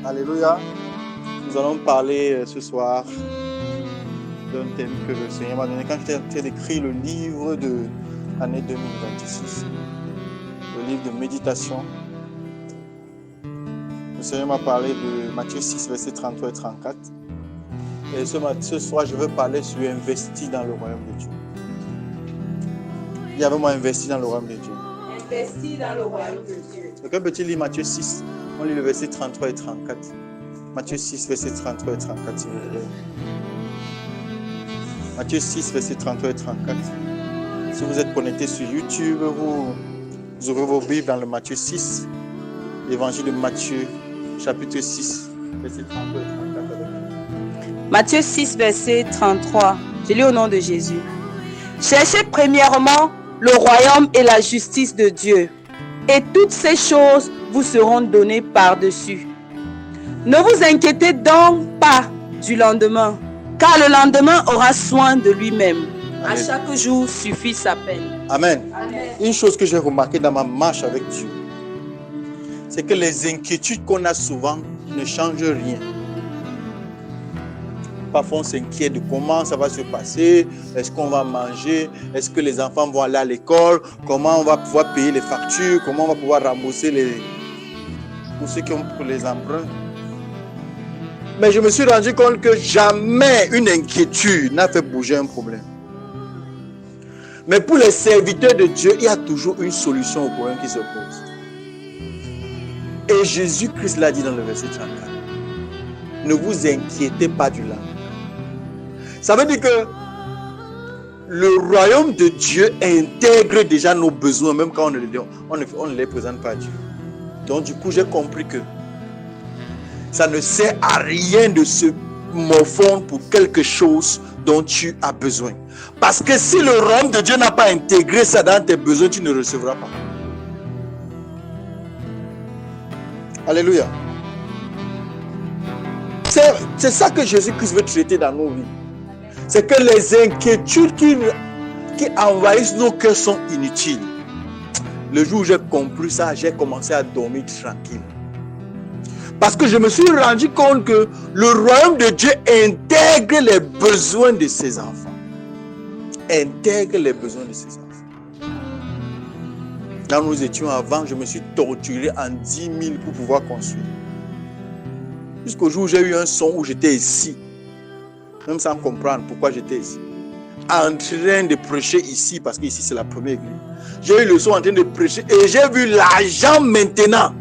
Alléluia. Nous allons parler ce soir d'un thème que le Seigneur m'a donné quand j'étais en train d'écrire le livre de l'année 2026. Le livre de méditation. Le Seigneur m'a parlé de Matthieu 6, versets 33 et 34. Et ce soir, je veux parler sur investir dans le royaume de Dieu. Il y avait moi investi dans le royaume de Dieu. Investir dans le royaume de Dieu. Quelqu'un peut-il lire Matthieu 6? On lit le verset 33 et 34. Matthieu 6, verset 33 et 34, s'il vous plaît. Matthieu 6, verset 33 et 34. Si vous êtes connecté sur YouTube, vous aurez vos Bibles dans le Matthieu 6, l'évangile de Matthieu, chapitre 6, verset 33 et 34. Matthieu 6, verset 33. Je lis au nom de Jésus. Cherchez premièrement le royaume et la justice de Dieu, et toutes ces choses vous seront données par-dessus. Ne vous inquiétez donc pas du lendemain, car le lendemain aura soin de lui-même. À chaque jour suffit sa peine. Amen. Amen. Une chose que j'ai remarqué dans ma marche avec Dieu, c'est que les inquiétudes qu'on a souvent ne changent rien. Parfois, on s'inquiète de comment ça va se passer, est-ce qu'on va manger, est-ce que les enfants vont aller à l'école, comment on va pouvoir payer les factures, comment on va pouvoir rembourser pour ceux qui ont pris les emprunts. Mais je me suis rendu compte que jamais une inquiétude n'a fait bouger un problème. Mais pour les serviteurs de Dieu, il y a toujours une solution au problème qui se pose. Et Jésus-Christ l'a dit dans le verset 34. Ne vous inquiétez pas du lendemain. Ça veut dire que le royaume de Dieu intègre déjà nos besoins, même quand on ne les présente pas à Dieu. Donc du coup, j'ai compris que ça ne sert à rien de se morfondre pour quelque chose dont tu as besoin. Parce que si le royaume de Dieu n'a pas intégré ça dans tes besoins, tu ne recevras pas. Alléluia. C'est ça que Jésus-Christ veut traiter dans nos vies. C'est que les inquiétudes qui envahissent nos cœurs sont inutiles. Le jour où j'ai compris ça, j'ai commencé à dormir tranquille. Parce que je me suis rendu compte que le royaume de Dieu intègre les besoins de ses enfants. Intègre les besoins de ses enfants. Quand nous étions avant, je me suis torturé en 10 000 pour pouvoir construire. Jusqu'au jour où j'ai eu un son où j'étais ici. Même sans comprendre pourquoi j'étais ici. En train de prêcher ici, parce qu'ici c'est la première église. J'ai eu le son en train de prêcher et j'ai vu l'argent maintenant.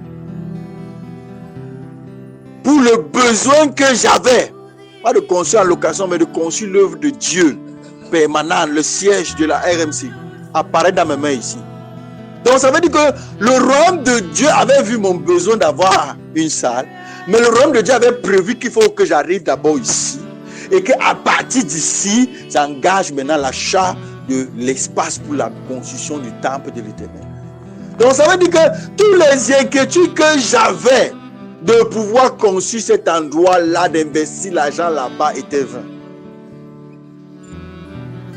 Pour le besoin que j'avais. Pas de construire en location, mais de construire l'œuvre de Dieu. Permanent, le siège de la RMC. Apparaît dans mes mains ici. Donc ça veut dire que le royaume de Dieu avait vu mon besoin d'avoir une salle. Mais le royaume de Dieu avait prévu qu'il faut que j'arrive d'abord ici. Et qu'à partir d'ici, j'engage maintenant l'achat de l'espace pour la construction du temple de l'Éternel. Donc ça veut dire que toutes les inquiétudes que j'avais de pouvoir construire cet endroit-là, d'investir l'argent là-bas étaient vains.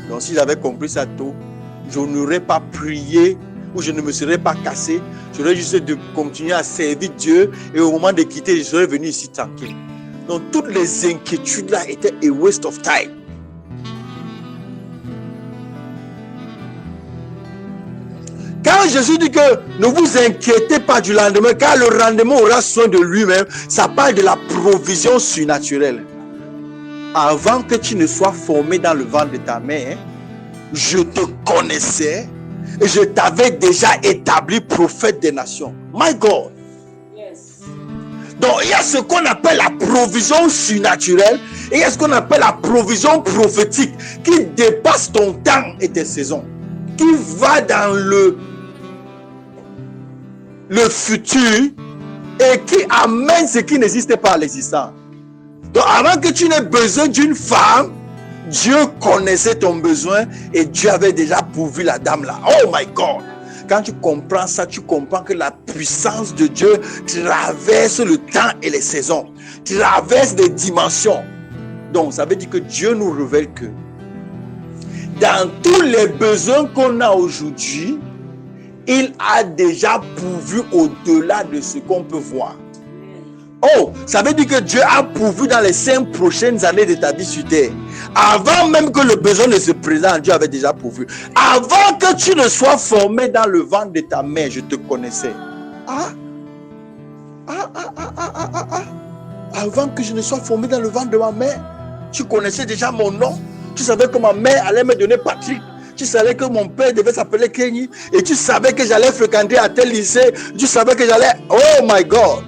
Donc si j'avais compris ça tôt, je n'aurais pas prié ou je ne me serais pas cassé. J'aurais juste de continuer à servir Dieu et au moment de quitter, je serais venu ici tranquille. Donc toutes les inquiétudes là étaient a waste of time. Quand Jésus dit que ne vous inquiétez pas du lendemain, car le lendemain aura soin de lui-même, ça parle de la provision surnaturelle. Avant que tu ne sois formé dans le ventre de ta mère, je te connaissais et je t'avais déjà établi prophète des nations. My God. Donc, il y a ce qu'on appelle la provision surnaturelle et il y a ce qu'on appelle la provision prophétique qui dépasse ton temps et tes saisons, qui va dans le futur et qui amène ce qui n'existait pas à l'existence. Donc, avant que tu n'aies besoin d'une femme, Dieu connaissait ton besoin et Dieu avait déjà pourvu la dame là. Oh my God! Quand tu comprends ça, tu comprends que la puissance de Dieu traverse le temps et les saisons, traverse les dimensions. Donc, ça veut dire que Dieu nous révèle que dans tous les besoins qu'on a aujourd'hui, il a déjà pourvu au-delà de ce qu'on peut voir. Oh Oh, ça veut dire que Dieu a pourvu dans les 5 prochaines années de ta vie sur terre. Avant même que le besoin ne se présente, Dieu avait déjà pourvu. Avant que tu ne sois formé dans le ventre de ta mère, je te connaissais. Avant que je ne sois formé dans le ventre de ma mère, tu connaissais déjà mon nom. Tu savais que ma mère allait me donner Patrick. Tu savais que mon père devait s'appeler Kenny. Et tu savais que j'allais fréquenter à tel lycée. Tu savais que j'allais... Oh my God!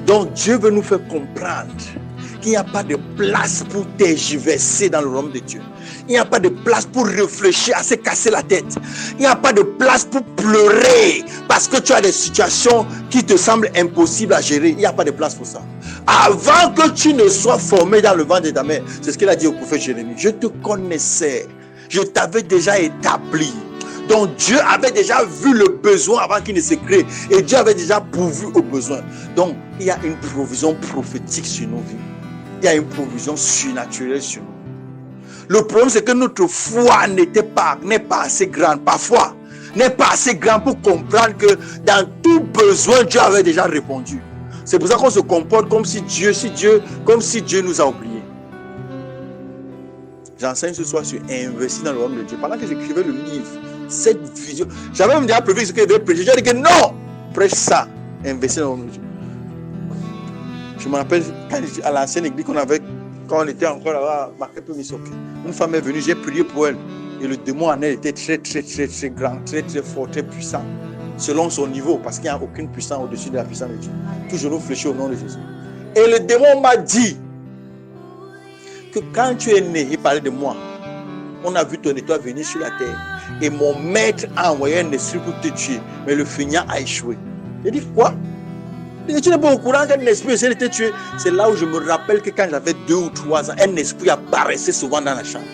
Donc Dieu veut nous faire comprendre qu'il n'y a pas de place pour tergiverser dans le royaume de Dieu. Il n'y a pas de place pour réfléchir, à se casser la tête. Il n'y a pas de place pour pleurer parce que tu as des situations qui te semblent impossibles à gérer. Il n'y a pas de place pour ça. Avant que tu ne sois formé dans le ventre de ta mère, c'est ce qu'il a dit au prophète Jérémie. Je te connaissais. Je t'avais déjà établi. Donc Dieu avait déjà vu le besoin avant qu'il ne se crée. Et Dieu avait déjà pourvu aux besoins. Donc il y a une provision prophétique sur nos vies. Il y a une provision surnaturelle sur nous. Le problème, c'est que notre foi n'est pas assez grande. Parfois, n'est pas assez grande pour comprendre que dans tout besoin, Dieu avait déjà répondu. C'est pour ça qu'on se comporte comme si Dieu nous a oubliés. J'enseigne ce soir sur investir dans le royaume de Dieu. Pendant que j'écrivais le livre, cette vision, j'avais même déjà prévu ce que je devais prêcher. J'ai dit que non, prêche ça, investir dans le royaume de Dieu. Je me rappelle à l'ancienne église qu'on avait, quand on était encore là-bas, marqué peu Misoké. Une femme est venue, j'ai prié pour elle. Et le démon en elle était très grand, très fort, très puissant. Selon son niveau, parce qu'il n'y a aucune puissance au-dessus de la puissance de Dieu. Toujours réfléchir au nom de Jésus. Et le démon m'a dit que quand tu es né, il parlait de moi. On a vu ton étoile venir sur la terre. Et mon maître a envoyé un esprit pour te tuer. Mais le feignant a échoué. J'ai dit quoi? Et tu n'es pas au courant qu'un esprit essaie de te tuer. C'est là où je me rappelle que quand j'avais 2 ou 3 ans, un esprit apparaissait souvent dans la chambre.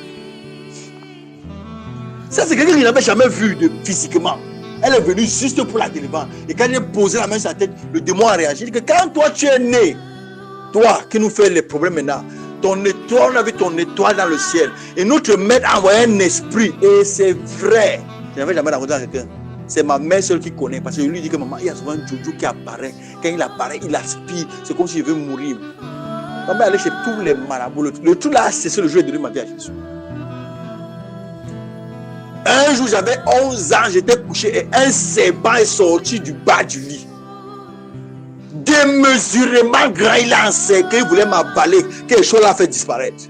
Ça, c'est quelqu'un que je n'avais jamais vu physiquement. Elle est venue juste pour la délivrance. Et quand j'ai posé la main sur sa tête, le démon a réagi. Il dit que quand toi tu es né, toi qui nous fais les problèmes maintenant, ton étoile, on a vu ton étoile dans le ciel. Et notre maître a envoyé un esprit. Et c'est vrai. Je n'avais jamais rencontré quelqu'un. C'est ma mère seule qui connaît. Parce que je lui dis que maman, il y a souvent un joujou qui apparaît. Quand il apparaît, il aspire. C'est comme s'il veut mourir. Ma mère allait chez tous les marabouts. Le tout là, c'est le jour de donner ma vie à Jésus. Un jour, j'avais 11 ans, j'étais couché et un serpent est sorti du bas du lit. Démesurément grand, il a encerclé, il voulait m'avaler. Quelque chose l'a fait disparaître.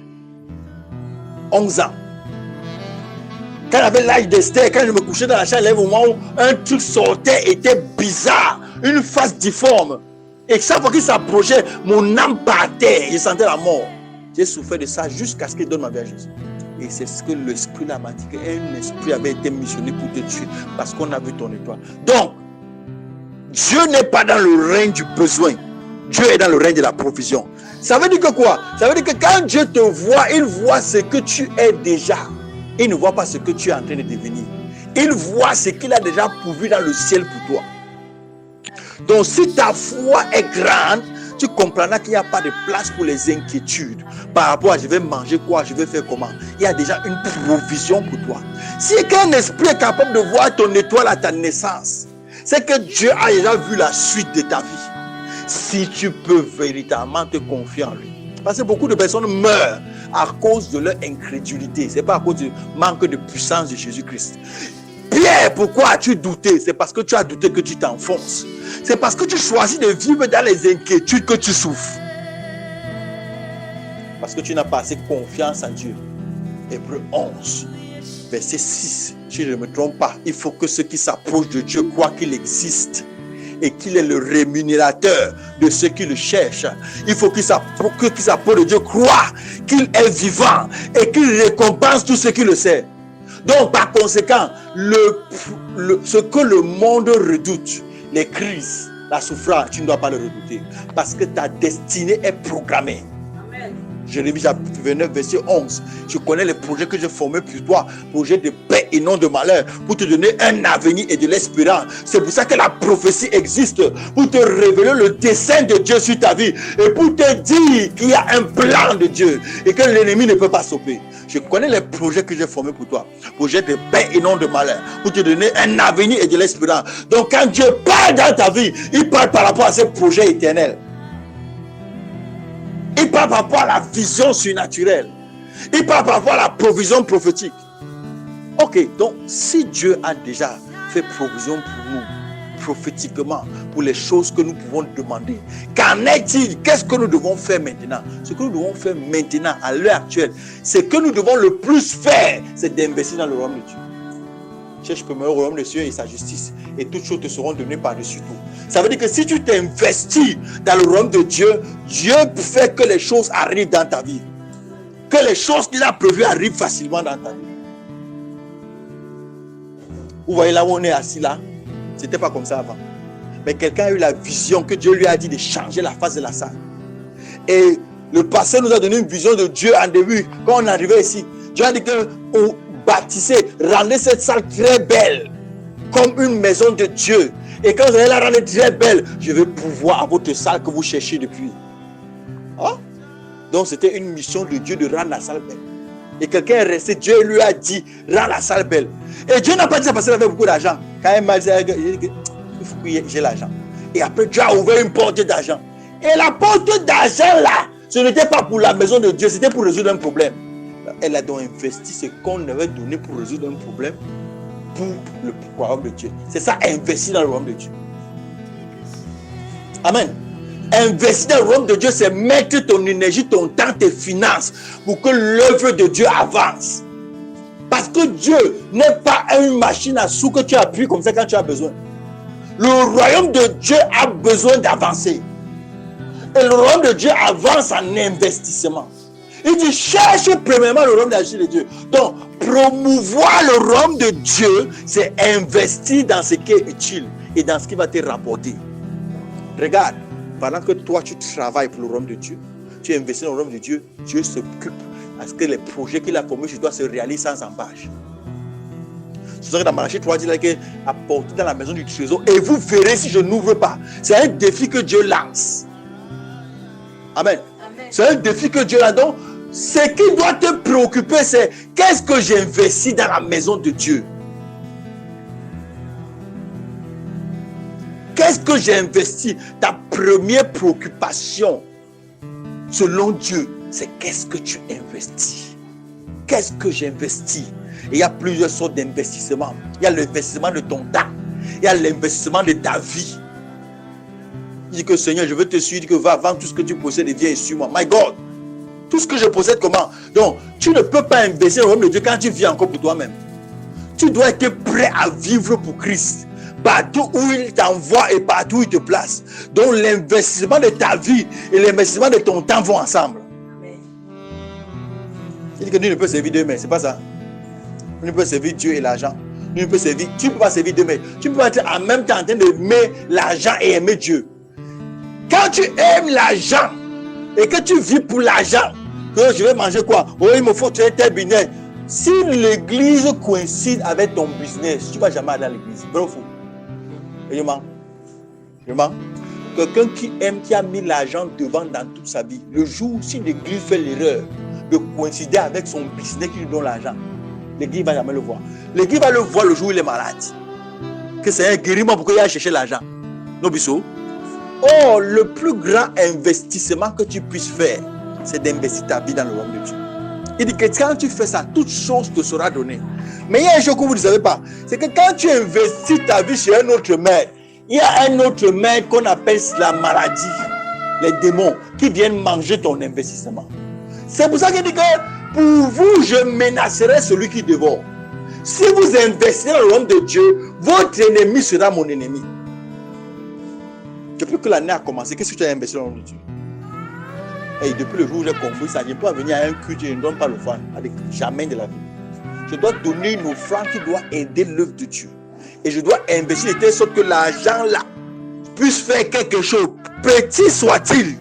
11 ans. Quand j'avais l'âge d'Esther, quand je me couchais dans la chambre, il y avait un moment où un truc sortait, était bizarre, une face difforme. Et chaque fois qu'il s'approchait, mon âme partait, je sentais la mort. J'ai souffert de ça jusqu'à ce qu'il donne ma vie à Jésus. Et c'est ce que l'esprit là m'a dit, qu'un esprit avait été missionné pour te tuer, parce qu'on a vu ton étoile. Donc, Dieu n'est pas dans le règne du besoin. Dieu est dans le règne de la provision. Ça veut dire que quoi? Ça veut dire que quand Dieu te voit, il voit ce que tu es déjà. Il ne voit pas ce que tu es en train de devenir. Il voit ce qu'il a déjà pourvu dans le ciel pour toi. Donc si ta foi est grande, tu comprendras qu'il n'y a pas de place pour les inquiétudes par rapport à je vais manger quoi, je vais faire comment. Il y a déjà une provision pour toi. Si un esprit est capable de voir ton étoile à ta naissance, c'est que Dieu a déjà vu la suite de ta vie. Si tu peux véritablement te confier en lui. Parce que beaucoup de personnes meurent à cause de leur incrédulité. Ce n'est pas à cause du manque de puissance de Jésus-Christ. Pierre, pourquoi as-tu douté? C'est parce que tu as douté que tu t'enfonces. C'est parce que tu choisis de vivre dans les inquiétudes que tu souffres. Parce que tu n'as pas assez confiance en Dieu. Hébreux 11, verset 6. Si je ne me trompe pas, il faut que ceux qui s'approchent de Dieu croient qu'il existe et qu'il est le rémunérateur de ceux qui le cherchent. Il faut qu'ils s'approchent de Dieu, croient qu'il est vivant et qu'il récompense tous ceux qui le servent. Donc, par conséquent, ce que le monde redoute, les crises, la souffrance, tu ne dois pas le redouter. Parce que ta destinée est programmée. Amen. Jérémie chapitre 29, verset 11. Je connais les projets que j'ai formés pour toi, projets de paix et non de malheur, pour te donner un avenir et de l'espérance. C'est pour ça que la prophétie existe, pour te révéler le dessein de Dieu sur ta vie et pour te dire qu'il y a un plan de Dieu et que l'ennemi ne peut pas stopper. Je connais les projets que j'ai formés pour toi. Projets de paix et non de malheur. Pour te donner un avenir et de l'espérance. Donc quand Dieu parle dans ta vie, il parle par rapport à ces projets éternels. Il parle par rapport à la vision surnaturelle. Il parle par rapport à la provision prophétique. Ok, donc si Dieu a déjà fait provision pour nous, prophétiquement, pour les choses que nous pouvons demander, qu'en est-il? Qu'est-ce que nous devons faire maintenant? Ce que nous devons faire maintenant, à l'heure actuelle, ce que nous devons le plus faire, c'est d'investir dans le royaume de Dieu. Cherche premièrement le royaume de Dieu et sa justice, et toutes choses te seront données par-dessus tout. Ça veut dire que si tu t'investis dans le royaume de Dieu, Dieu fait que les choses arrivent dans ta vie. Que les choses qu'il a prévues arrivent facilement dans ta vie. Vous voyez là où on est assis là? C'était pas comme ça avant. Mais quelqu'un a eu la vision que Dieu lui a dit de changer la face de la salle. Et le pasteur nous a donné une vision de Dieu en début. Quand on arrivait ici, Dieu a dit qu'on bâtissait, rendait cette salle très belle, comme une maison de Dieu. Et quand vous allez la rendre très belle, je vais pouvoir à votre salle que vous cherchez depuis. Hein? Donc c'était une mission de Dieu de rendre la salle belle. Et quelqu'un est resté, Dieu lui a dit, rends la salle belle. Et Dieu n'a pas dit ça parce qu'il avait beaucoup d'argent. Quand il m'a dit, il faut que j'ai l'argent. Et après, Dieu a ouvert une porte d'argent. Et la porte d'argent là, ce n'était pas pour la maison de Dieu, c'était pour résoudre un problème. Elle a donc investi ce qu'on avait donné pour résoudre un problème pour le royaume de Dieu. C'est ça, investir dans le royaume de Dieu. Amen. Investir dans le royaume de Dieu, c'est mettre ton énergie, ton temps, tes finances pour que l'œuvre de Dieu avance. Parce que Dieu n'est pas une machine à sous que tu appuies comme ça quand tu as besoin. Le royaume de Dieu a besoin d'avancer. Et le royaume de Dieu avance en investissement. Il dit cherche premièrement le royaume de Dieu. Donc, promouvoir le royaume de Dieu, c'est investir dans ce qui est utile et dans ce qui va te rapporter. Regarde. Pendant que toi, tu travailles pour le royaume de Dieu, tu investis dans le royaume de Dieu, Dieu s'occupe à ce que les projets qu'il a promis chez toi se réalisent sans embâche. C'est ça que dans Malachie 3 dit que apportez dans la maison du trésor et vous verrez si je n'ouvre pas. C'est un défi que Dieu lance. Amen. C'est un défi que Dieu lance. Donc, ce qui doit te préoccuper, c'est qu'est-ce que j'investis dans la maison de Dieu? Qu'est-ce que j'ai investi? Ta première préoccupation, selon Dieu, c'est qu'est-ce que tu investis? Qu'est-ce que j'investis? Et il y a plusieurs sortes d'investissements. Il y a l'investissement de ton temps. Il y a l'investissement de ta vie. Il dit que Seigneur, je veux te suivre, que va vendre tout ce que tu possèdes et viens et suis-moi. My God, tout ce que je possède, comment? Donc, tu ne peux pas investir au royaume de Dieu quand tu vis encore pour toi-même. Tu dois être prêt à vivre pour Christ. Partout où il t'envoie et partout où il te place. Donc l'investissement de ta vie et l'investissement de ton temps vont ensemble. Amen. Il dit que Dieu ne peut servir deux mains, c'est pas ça. Tu ne peux servir Dieu et l'argent. Tu ne peux pas servir deux mains. Tu ne peux pas être en même temps en train d'aimer l'argent et aimer Dieu. Quand tu aimes l'argent et que tu vis pour l'argent, que je vais manger quoi? Oh, il me faut tel business. Si l'église coïncide avec ton business, tu ne vas jamais aller à l'église. Vrai ou faux? Je mens. Quelqu'un qui aime, qui a mis l'argent devant dans toute sa vie, le jour si l'église fait l'erreur de coïncider avec son business qui lui donne l'argent, l'église ne va jamais le voir. L'église va le voir le jour où il est malade. Que c'est un guérissement pour qu'il aille chercher l'argent. Non, Bissot. Oh, le plus grand investissement que tu puisses faire, c'est d'investir ta vie dans le royaume de Dieu. Il dit que quand tu fais ça, toute chose te sera donnée. Mais il y a une chose que vous ne savez pas, c'est que quand tu investis ta vie chez un autre maître, il y a un autre maître qu'on appelle la maladie, les démons, qui viennent manger ton investissement. C'est pour ça qu'il dit que pour vous, je menacerai celui qui dévore. Si vous investissez dans le royaume de Dieu, votre ennemi sera mon ennemi. Depuis que l'année a commencé, qu'est-ce que tu as investi dans le royaume de Dieu? Et depuis le jour où j'ai compris ça, je ne peux pas venir à un culte et je ne donne pas l'offrande. Jamais de la vie. Je dois donner une offrande qui doit aider l'œuvre de Dieu. Et je dois investir de telle sorte que l'argent là puisse faire quelque chose, petit soit-il.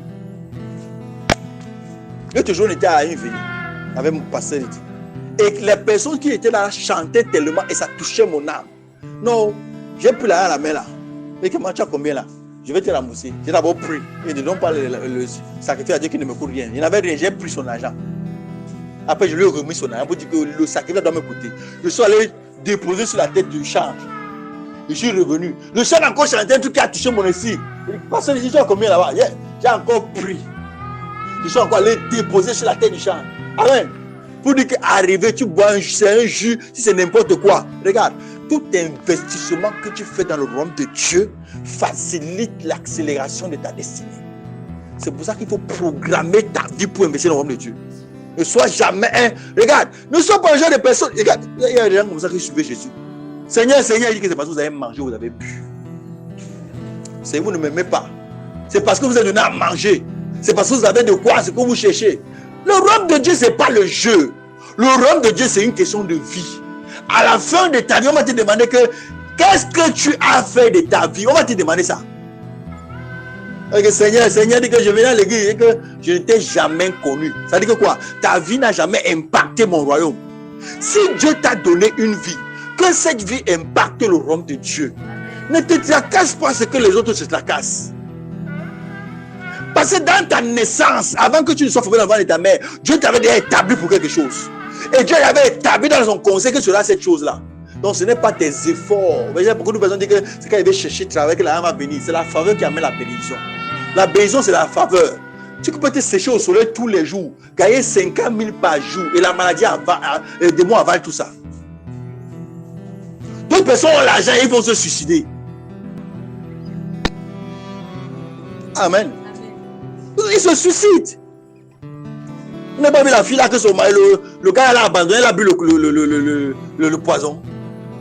L'autre jour, on était à une veillée avec mon pasteur. Et les personnes qui étaient là chantaient tellement et ça touchait mon âme. Non, j'ai pris l'argent à la main là. Mais comment tu as combien là? Je vais te rembourser. J'ai d'abord pris. Et ne donne pas le sacrifice à Dieu qui ne me coûte rien. Il n'avait rien, j'ai pris son argent. Après, je lui ai remis son argent pour dire que le sacrifice doit me coûter. Je suis allé déposer sur la tête du change. Je suis revenu. Le change a encore chanté un truc qui a touché mon esprit. Parce que j'ai combien là-bas? J'ai encore pris. tu sois encore allé déposer sur la terre du champ. Amen. Pour dire qu'arriver, tu bois c'est un jus, si c'est n'importe quoi. Regarde, tout investissement que tu fais dans le royaume de Dieu facilite l'accélération de ta destinée. C'est pour ça qu'il faut programmer ta vie pour investir dans le royaume de Dieu. Ne sois jamais un. Regarde, ne sois pas un genre de personne. Regarde, il y a des gens comme ça qui suivent Jésus. Seigneur, Seigneur, il dit que c'est parce que vous avez mangé, vous avez bu. C'est vous ne m'aimez pas. C'est parce que vous êtes donné à manger. C'est parce que vous avez de quoi, ce que vous cherchez. Le royaume de Dieu, ce n'est pas le jeu. Le royaume de Dieu, c'est une question de vie. À la fin de ta vie, on va te demander qu'est-ce que tu as fait de ta vie. On va te demander ça. Seigneur dit que je venais à l'église et que je n'étais jamais connu. Ça dit que quoi? Ta vie n'a jamais impacté mon royaume. Si Dieu t'a donné une vie, que cette vie impacte le royaume de Dieu. Ne te tracasse pas ce que les autres se tracassent. Parce que dans ta naissance, avant que tu ne sois formé dans le ventre de ta mère, Dieu t'avait déjà établi pour quelque chose. Et Dieu l'avait établi dans son conseil que cela, cette chose-là. Donc ce n'est pas tes efforts. Beaucoup de personnes disent que c'est quand il veut chercher travail que l'argent va venir. C'est la faveur qui amène la bénédiction. La bénédiction, c'est la faveur. Tu peux te sécher au soleil tous les jours, gagner 50 000 par jour et la maladie les démons avalent tout ça. D'autres personnes ont l'argent et ils vont se suicider. Amen. Ils se suicident. Vous n'avez pas vu la fille là que son mari, le gars l'a abandonné, elle a bu le poison.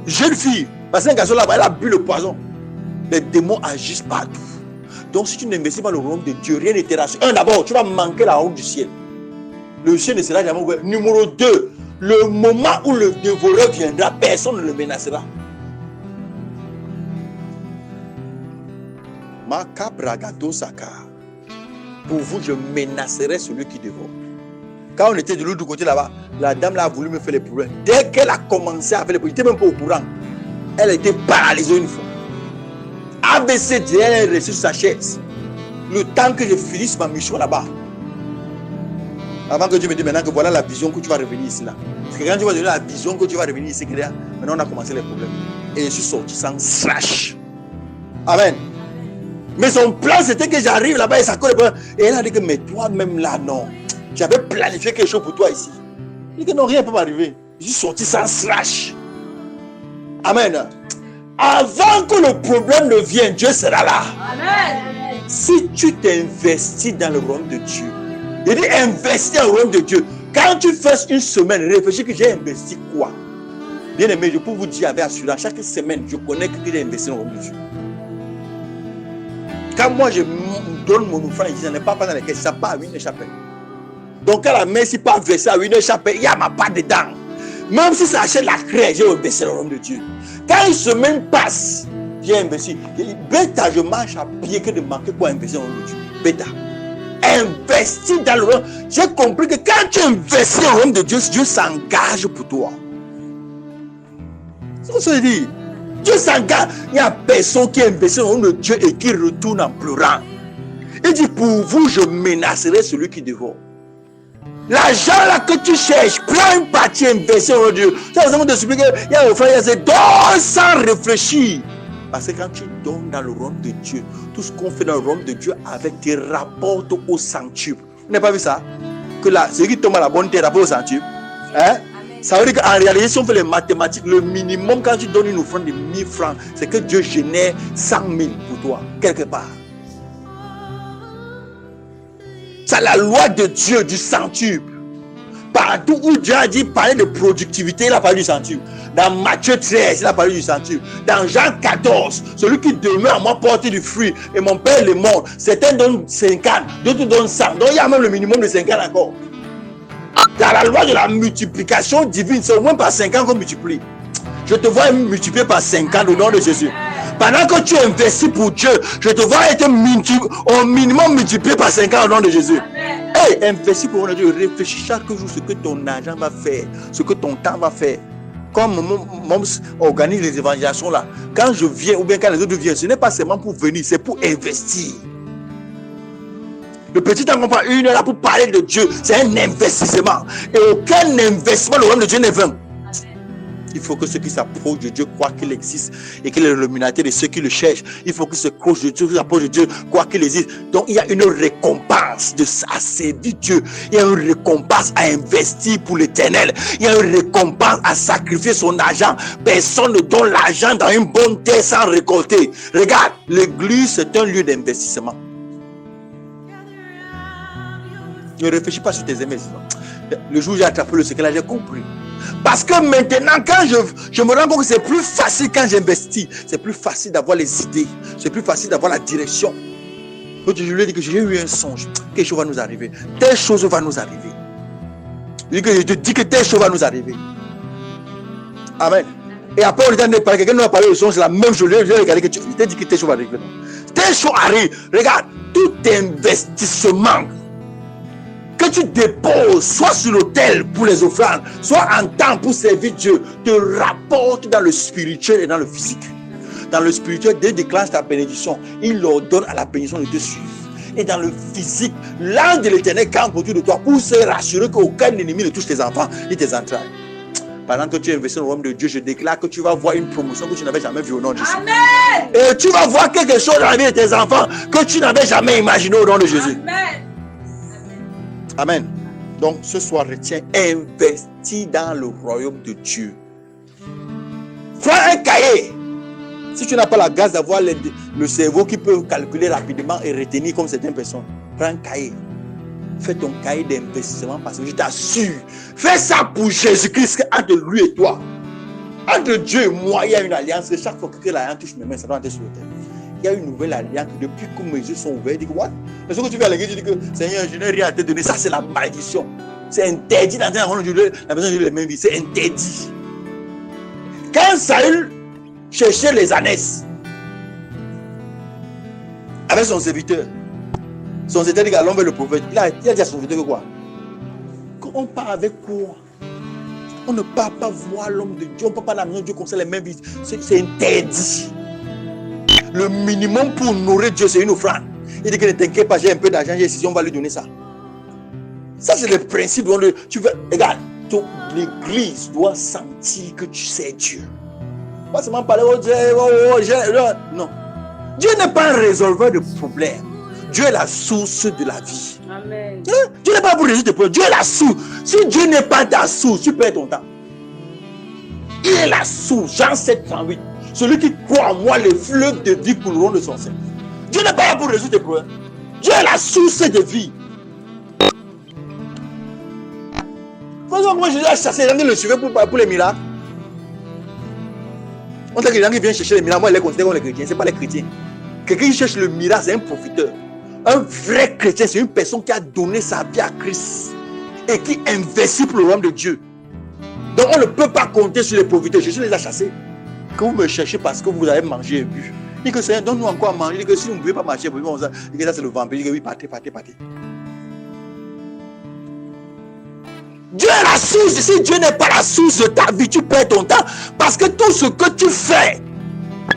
Jeune fille, parce qu'un garçon là-bas, elle a bu le poison. Les démons agissent partout. Donc si tu n'investis pas dans le royaume de Dieu, rien ne te rassure. D'abord, tu vas manquer la route du ciel. Le ciel ne sera jamais ouvert. Numéro 2, le moment où le dévoreur viendra, personne ne le menacera. Pour vous, je menacerai celui qui dévore. Quand on était de l'autre côté là-bas, la dame là a voulu me faire les problèmes. Dès qu'elle a commencé à faire les problèmes, je n'étais même pas au courant. Elle a été paralysée une fois. ABC, elle est restée sur sa chaise. Le temps que je finisse ma mission là-bas. Avant que Dieu me dise maintenant que voilà la vision que tu vas revenir ici là. Parce que quand tu vas donner la vision que tu vas revenir ici, maintenant on a commencé les problèmes. Et je suis sorti sans slash. Amen. Mais son plan c'était que j'arrive là-bas et ça colle. Et elle a dit que mais toi-même là non. J'avais planifié quelque chose pour toi ici. Il dit que non, rien ne peut m'arriver. Je suis sorti sans slash. Amen. Avant que le problème ne vienne, Dieu sera là. Amen. Si tu t'investis dans le royaume de Dieu, il dit investir dans le royaume de Dieu. Quand tu fais une semaine, réfléchis que j'ai investi quoi. Bien aimé, je peux vous dire avec assurance, chaque semaine, je connais que j'ai investi dans le royaume de Dieu. Quand moi je donne mon offrande, je n'en ai pas dans les caisses, ça part à une chapelle. Donc quand la main si pas versée à une chapelle, il y a ma part dedans. Même si ça achète la craie, j'ai investi dans le royaume de Dieu. Quand une semaine passe, j'ai investi. Bêta, je marche à pied que de manquer pour investir dans le royaume de Dieu. Bêta. Investis dans le royaume. J'ai compris que quand tu investis dans le royaume de Dieu, Dieu s'engage pour toi. C'est ce que je dis. Dieu s'engage. Il n'y a personne qui investit dans le royaume de Dieu et qui retourne en pleurant. Il dit pour vous, je menacerai celui qui dévore. L'argent là que tu cherches, prends une partie, investis dans le Dieu. Ça va te expliquer, il y a un frère, il y a donne sans réfléchir. Parce que quand tu donnes dans le royaume de Dieu, tout ce qu'on fait dans le royaume de Dieu avec te rapporte au centuple. Vous n'avez pas vu ça? Que là, celui qui tombe à la bonne terre rapporte au centuple. Hein? Ça veut dire qu'en réalité, si on fait les mathématiques, le minimum quand tu donnes une offrande de 1000 francs, c'est que Dieu génère 100 000 pour toi, quelque part. C'est la loi de Dieu du centuple. Partout où Dieu a dit parler de productivité, il a parlé du centuple. Dans Matthieu 13, il a parlé du centuple. Dans Jean 14, celui qui demeure à moi porte du fruit et mon Père le montre. Certains donnent 50, d'autres donnent 100. Donc il y a même le minimum de 50 encore. Dans la loi de la multiplication divine, c'est au moins par 50 qu'on multiplie. Je te vois multiplier par 50 au nom de Jésus. Pendant que tu investis pour Dieu, je te vois être au minimum multiplié par 50 au nom de Jésus. Hey, investis pour Dieu. Réfléchis chaque jour ce que ton argent va faire, ce que ton temps va faire. Comme mon organise les évangélisations là, quand je viens ou bien quand les autres viennent, ce n'est pas seulement pour venir, c'est pour investir. Le petit temps qu'on prend une heure là pour parler de Dieu, c'est un investissement. Et aucun investissement, le royaume de Dieu n'est vain. Il faut que ceux qui s'approchent de Dieu croient qu'il existe et qu'il est l'illuminateur de ceux qui le cherchent. Il faut qu'ils se approchent de Dieu, qu'ils s'approchent de Dieu, croient qu'il existe. Donc il y a une récompense à servir Dieu. Il y a une récompense à investir pour l'éternel. Il y a une récompense à sacrifier son argent. Personne ne donne l'argent dans une bonne terre sans récolter. Regarde, l'église c'est un lieu d'investissement. Ne réfléchis pas sur tes investissements. Le jour où j'ai attrapé le secret, là j'ai compris. Parce que maintenant, quand je me rends compte que c'est plus facile quand j'investis. C'est plus facile d'avoir les idées. C'est plus facile d'avoir la direction. Je lui ai dit que j'ai eu un songe. Quelque chose va nous arriver. Telle chose va nous arriver. Je te dis que telle chose va nous arriver. Amen. Et après, on est parler. Quelqu'un nous a parlé de songe. C'est la même chose. Je lui ai regardé que tu t'es dit que telle chose va arriver. Telle chose arrive. Regarde, tout investissement que tu déposes, soit sur l'autel pour les offrandes, soit en temps pour servir Dieu, te rapporte dans le spirituel et dans le physique. Dans le spirituel, Dieu déclenche ta bénédiction. Il ordonne à la bénédiction de te suivre. Et dans le physique, l'ange de l'éternel campe autour de toi pour se rassurer qu'aucun ennemi ne touche tes enfants ni tes entrailles. Pendant que tu investis dans le royaume de Dieu, je déclare que tu vas voir une promotion que tu n'avais jamais vue au nom de Jésus. Amen. Et tu vas voir quelque chose dans la vie de tes enfants que tu n'avais jamais imaginé au nom de Jésus. Amen. Amen. Donc ce soir, retiens, investis dans le royaume de Dieu. Prends un cahier. Si tu n'as pas la grâce d'avoir le cerveau qui peut calculer rapidement et retenir comme certaines personnes, prends un cahier. Fais ton cahier d'investissement parce que je t'assure, fais ça pour Jésus-Christ entre lui et toi. Entre Dieu et moi, il y a une alliance. Chaque fois que l'alliance touche mes mains, ça doit être sur le terre. Il y a une nouvelle alliance. Depuis que mes yeux sont ouverts, je dis que what? Mais ce que tu fais à l'église, tu dis que Seigneur, je n'ai rien à te donner. Ça, c'est la malédiction. C'est interdit dans un royaume de Dieu. La personne de les mêmes vies, c'est interdit. Quand Saül cherchait les ânesses avec son serviteur, son serviteur dit allons vers le prophète. Il a dit à son serviteur que quoi? On part avec quoi? On ne part pas voir l'homme de Dieu. On ne part pas dans la maison de Dieu comme ça, les mêmes vies. C'est interdit. Le minimum pour nourrir Dieu, c'est une offrande. Il dit que ne t'inquiète pas, j'ai un peu d'argent, j'ai décidé, on va lui donner ça. Ça, c'est le principe. Tu veux, regarde, l'église doit sentir que tu sais Dieu. Pas seulement parler au Dieu, non. Dieu n'est pas un résolveur de problèmes. Dieu est la source de la vie. Amen. Dieu n'est pas pour résoudre tes problèmes. Dieu est la source. Si Dieu n'est pas ta source, tu perds ton temps. Il est la source. Jean 7, 38. Celui qui croit en moi, les fleuves de vie couleront de son sein. Dieu n'est pas là pour résoudre tes problèmes. Dieu est la source de vie. Moi, Jésus a chassé les gens qui le suivaient pour les miracles. On sait que les gens qui viennent chercher les miracles, moi, je les considère comme les chrétiens. Ce n'est pas les chrétiens. Quelqu'un qui cherche le miracle, c'est un profiteur. Un vrai chrétien, c'est une personne qui a donné sa vie à Christ et qui investit pour le royaume de Dieu. Donc, on ne peut pas compter sur les profiteurs. Jésus les a chassés. Que vous me cherchez parce que vous avez mangé et bu. Il dit que Seigneur, donne-nous encore à manger. Il dit que si vous ne pouvez pas marcher, il dit que ça c'est le vampire. Il dit que oui, partez. Dieu est la source. Si Dieu n'est pas la source de ta vie, tu perds ton temps. Parce que tout ce que tu fais,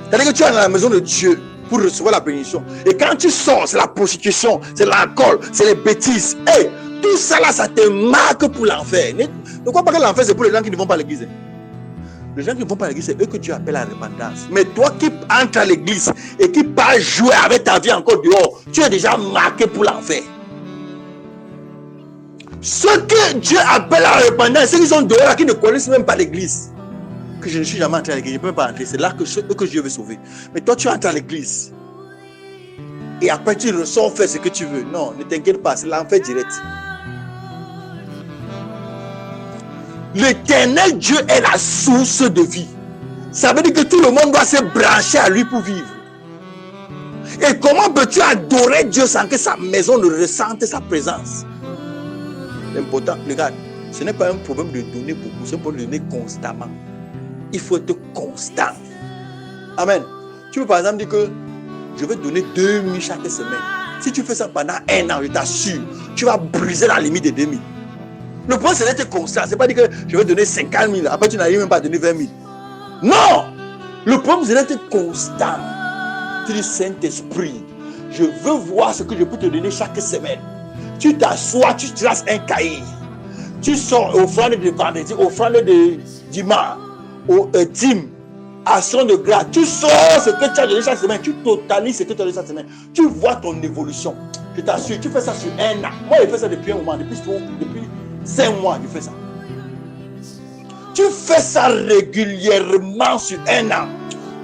c'est-à-dire que tu es dans la maison de Dieu pour recevoir la bénédiction. Et quand tu sors, c'est la prostitution, c'est l'alcool, c'est les bêtises. Et tout ça là, ça te marque pour l'enfer. Ne crois pas que l'enfer c'est pour les gens qui ne vont pas à l'église. Les gens qui ne vont pas à l'église, c'est eux que Dieu appelle à la repentance. Mais toi qui entres à l'église et qui pars jouer avec ta vie encore dehors, tu es déjà marqué pour l'enfer. Ceux que Dieu appelle à la repentance, ceux qui sont dehors, qui ne connaissent même pas l'église. Que je ne suis jamais entré à l'église, je ne peux pas entrer. C'est là que Dieu veut sauver. Mais toi, tu entres à l'église. Et après, tu ressors faire ce que tu veux. Non, ne t'inquiète pas, c'est l'enfer direct. L'éternel Dieu est la source de vie. Ça veut dire que tout le monde doit se brancher à lui pour vivre. Et comment peux-tu adorer Dieu sans que sa maison ne ressente sa présence? L'important, regarde, ce n'est pas un problème de donner beaucoup, c'est un problème de donner constamment. Il faut être constant. Amen. Tu peux par exemple dire que je vais donner 2000 chaque semaine. Si tu fais ça pendant un an, je t'assure, tu vas briser la limite de 2000. Le point c'est d'être constant. C'est pas dire que je vais donner 50 000, après tu n'arrives même pas à donner 20 000. Non! Le problème c'est d'être constant. Tu dis Saint-Esprit, je veux voir ce que je peux te donner chaque semaine. Tu t'assois, tu traces un cahier. Tu sors offrande de vendredi, offrande de dimanche, aux dîmes, action de grâce. Tu sors ce que tu as donné chaque semaine, tu totalises ce que tu as donné chaque semaine. Tu vois ton évolution. Je t'assure, tu fais ça sur un an. Moi, je fais ça depuis un moment, depuis 5 mois, je fais ça. Tu fais ça régulièrement sur un an.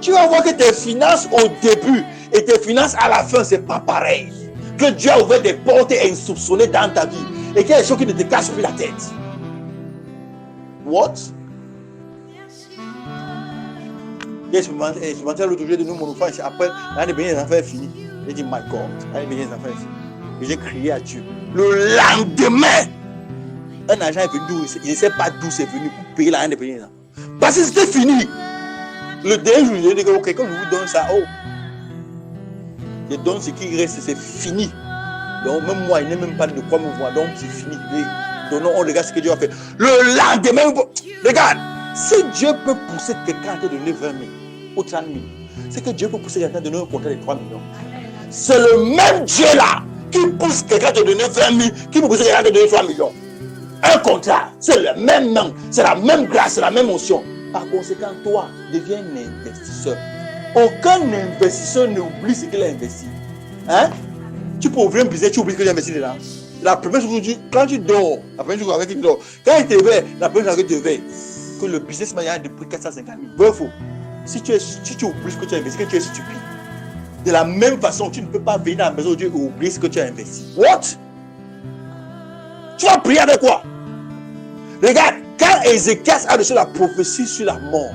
Tu vas voir que tes finances au début et tes finances à la fin, c'est pas pareil. Que Dieu a ouvert des portes insoupçonnées dans ta vie et qu'il y a des choses qui ne te cassent plus la tête. What? Je me mentais l'autre jour de nous, mon enfant, après, l'année dernière, les enfants est fini. J'ai dit, my God, l'année dernière, les enfants est fini. Et j'ai crié à Dieu. Le lendemain, un agent est venu, il ne sait pas d'où c'est venu pour payer l'année dernière. Parce que c'était fini. Le dernier jour, je dis que ok, quand je vous donne ça, oh, je donne ce qui reste, c'est fini. Donc, même moi, il n'est même pas de quoi me voir, donc c'est fini. Donnons, on regarde ce que Dieu a fait. Le lendemain, regarde, si Dieu peut pousser quelqu'un à te donner 20 000 ou 30 000, c'est que Dieu peut pousser quelqu'un à te donner un contrat de 3 millions. C'est le même Dieu là qui pousse quelqu'un à te donner 20 000, qui peut pousser quelqu'un à te donner 3 millions. Un contrat, c'est le même nom, c'est la même grâce, c'est la même onction. Par conséquent, toi, deviens un investisseur. Aucun investisseur n'oublie ce qu'il a investi. Hein? Tu peux ouvrir un business, tu oublies que tu as investi dedans. La première chose que tu dis, quand tu dors, la première chose que tu dors, quand il te réveille, la première chose que tu te réveilles, que le business m'a depuis 450 000. Vrai ou faux? Si tu oublies ce que tu as investi, que tu es stupide. De la même façon, tu ne peux pas venir à la maison de Dieu et oublier ce que tu as investi. What? Tu vas prier avec quoi? Regarde, quand Ézéchias a reçu la prophétie sur la mort,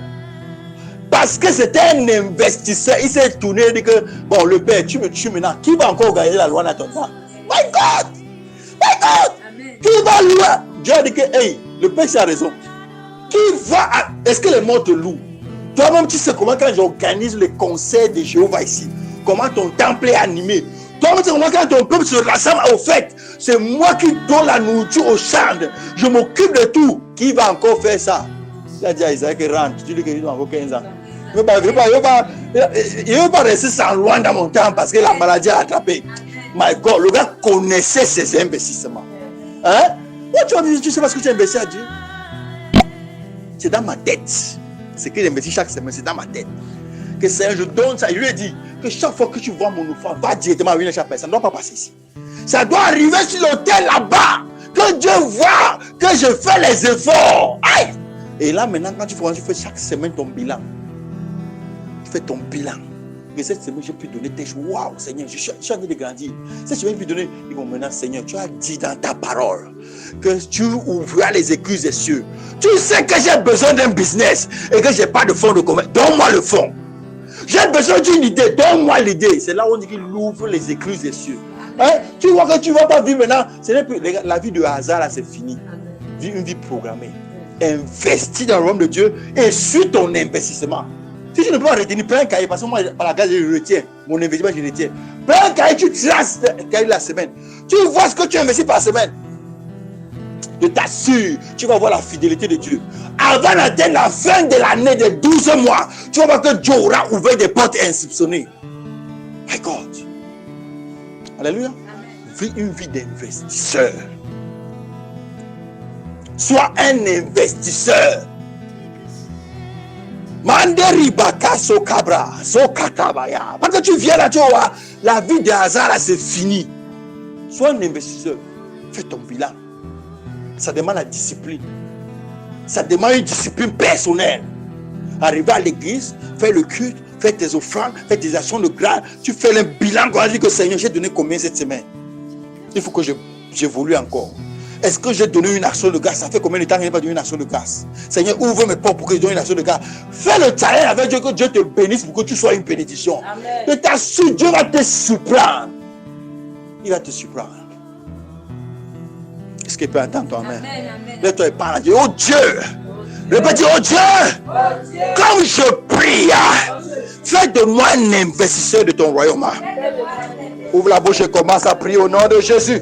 parce que c'était un investisseur, il s'est tourné et dit que, bon, le père, tu me tues maintenant, qui va encore gagner la loi dans ton temps? My God! My God! Amen. Qui va louer? Dieu a dit que, hey, le père, il a raison. Qui va, est-ce que les morts te louent? Toi-même, tu sais comment quand j'organise les concerts de Jéhovah ici, comment ton temple est animé. Toi-même, tu sais comment quand ton peuple se rassemble aux fêtes, c'est moi qui donne la nourriture aux champs. Je m'occupe de tout. Qui va encore faire ça? Il a dit à Isaac, rentre. Tu dis qu'il doit encore 15 ans. Il ne veut pas rester sans loin dans mon temps parce que la maladie a attrapé. My God, le gars connaissait ses investissements. Hein? Tu sais pas ce que tu as investi à Dieu? C'est dans ma tête. Ce que j'investis chaque semaine, c'est dans ma tête. Que Seigneur, je donne ça. Je lui ai dit que chaque fois que tu vois mon enfant, va directement à une chaque personne. Ça ne doit pas passer ici. Ça doit arriver sur l'hôtel là-bas. Que Dieu voit que je fais les efforts. Aïe! Et là, maintenant, quand tu fais chaque semaine ton bilan, tu fais ton bilan. Et cette semaine, j'ai pu donner tes choses. Waouh, Seigneur, je suis en train de grandir. Cette semaine, j'ai pu donner. Ils vont maintenant, Seigneur, tu as dit dans ta parole que tu ouvriras les écluses des cieux. Tu sais que j'ai besoin d'un business et que je n'ai pas de fonds de commerce. Donne-moi le fonds. J'ai besoin d'une idée. Donne-moi l'idée. C'est là où on dit qu'il ouvre les écluses des cieux. Hein? Tu vois que tu ne vas pas vivre maintenant. La vie de hasard, là, c'est fini. Vis une vie programmée. Investis dans le royaume de Dieu et suis ton investissement. Si tu ne peux pas retenir, prends un cahier, parce que moi, par la grâce, je retiens. Mon investissement, je retiens. Prends un cahier, tu traces le cahier de la semaine. Tu vois ce que tu investis par semaine. Je t'assure, tu vas voir la fidélité de Dieu. Avant d'atteindre la fin de l'année de 12 mois, tu vas voir que Dieu aura ouvert des portes insoupçonnées. My God. Alléluia. Vis une vie d'investisseur. Sois un investisseur. Manderibaka sokabra, sokatabaya. Parce que tu viens là, tu vois, la vie de hasard là, c'est fini. Sois un investisseur. Fais ton bilan. Ça demande la discipline. Ça demande une discipline personnelle. Arriver à l'église, faire le culte, faire tes offrandes, faire tes actions de grâce. Tu fais le bilan, quand on dit que Seigneur, j'ai donné combien cette semaine? Il faut que j'évolue encore. Est-ce que j'ai donné une action de grâce? Ça fait combien de temps que je n'ai pas donné une action de grâce? Seigneur, ouvre mes portes pour que je donne une action de grâce. Fais le challenge avec Dieu, que Dieu te bénisse pour que tu sois une bénédiction. Je t'assure, Dieu va te surprendre. Il va te surprendre. Est-ce qu'il peut entendre ton amen? Lève-toi et parle à Dieu. Oh Dieu! Répète, oh Dieu! Comme je prie, fais de moi un investisseur de ton royaume. Ouvre la bouche et commence à prier au nom de Jésus.